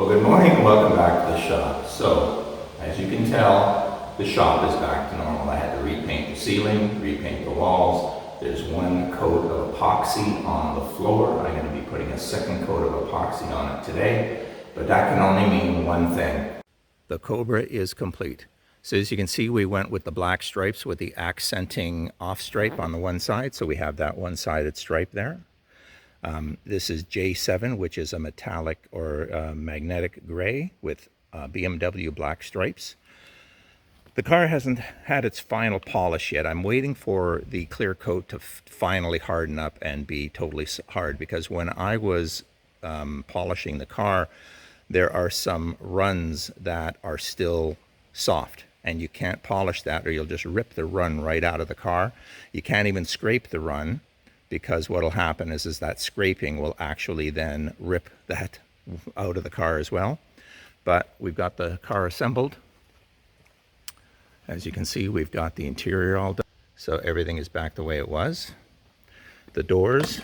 Well, good morning and welcome back to the shop. So, as you can tell, the shop is back to normal. I had to repaint the ceiling, repaint the walls. There's one coat of epoxy on the floor. I'm going to be putting a second coat of epoxy on it today, but that can only mean one thing. The Cobra is complete. So as you can see, we went with the black stripes with the accenting off stripe on the one side. So we have that one-sided stripe there. This is J7, which is a metallic or magnetic gray with BMW black stripes. The car hasn't had its final polish yet. I'm waiting for the clear coat to finally harden up and be totally hard, because when I was polishing the car, there are some runs that are still soft, and you can't polish that or you'll just rip the run right out of the car. You can't even scrape the run, because what will happen is that scraping will actually then rip that out of the car as well. But we've got the car assembled. As you can see, we've got the interior all done, so everything is back the way it was. The doors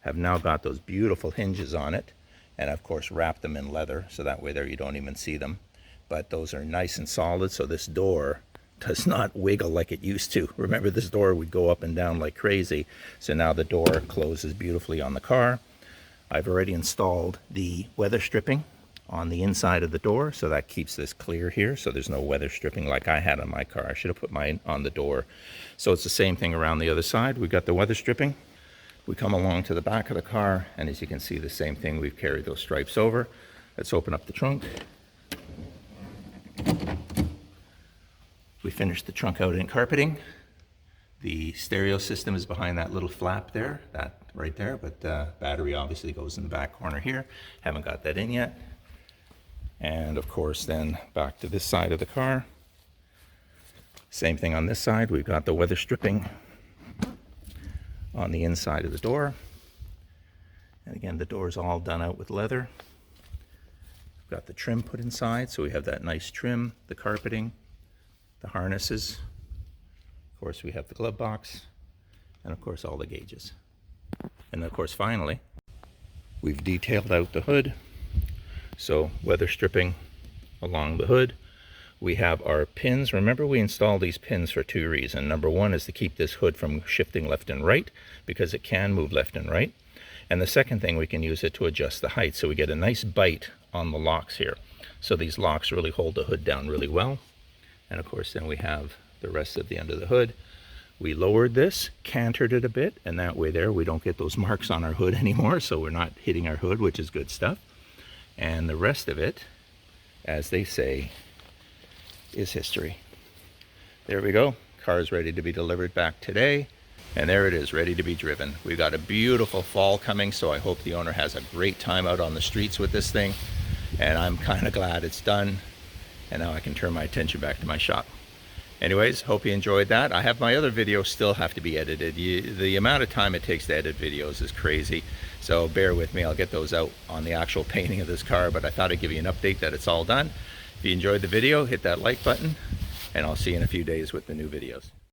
have now got those beautiful hinges on it, and of course wrap them in leather, so that way there you don't even see them. But those are nice and solid, so this door does not wiggle like it used to. Remember, this door would go up and down like crazy. So now the door closes beautifully on the car. I've already installed the weather stripping on the inside of the door, so that keeps this clear here, so there's no weather stripping like I had on my car. I should have put mine on the door. So it's the same thing around the other side. We've got the weather stripping. We come along to the back of the car, and as you can see, the same thing. We've carried those stripes over. Let's open up the trunk. We finished the trunk out in carpeting. The stereo system is behind that little flap there, that right there, but battery obviously goes in the back corner here. Haven't got that in yet. And of course then back to this side of the car. Same thing on this side. We've got the weather stripping on the inside of the door. And again, the door is all done out with leather. We've got the trim put inside, so we have that nice trim, the carpeting, the harnesses. Of course, we have the glove box, and of course all the gauges. And of course, finally, we've detailed out the hood. So weather stripping along the hood. We have our pins. Remember, we installed these pins for two reasons. Number one is to keep this hood from shifting left and right, because it can move left and right. And the second thing, we can use it to adjust the height, so we get a nice bite on the locks here. So these locks really hold the hood down really well. And of course, then we have the rest of the end of the hood. We lowered this, cantered it a bit, and that way there we don't get those marks on our hood anymore, so we're not hitting our hood, which is good stuff. And the rest of it, as they say, is history. There we go. Car is ready to be delivered back today. And there it is, ready to be driven. We've got a beautiful fall coming, so I hope the owner has a great time out on the streets with this thing. And I'm kind of glad it's done. And now I can turn my attention back to my shop. Anyways, hope you enjoyed that. I have my other videos still have to be edited. The amount of time it takes to edit videos is crazy. So bear with me, I'll get those out on the actual painting of this car, but I thought I'd give you an update that it's all done. If you enjoyed the video, hit that like button, and I'll see you in a few days with the new videos.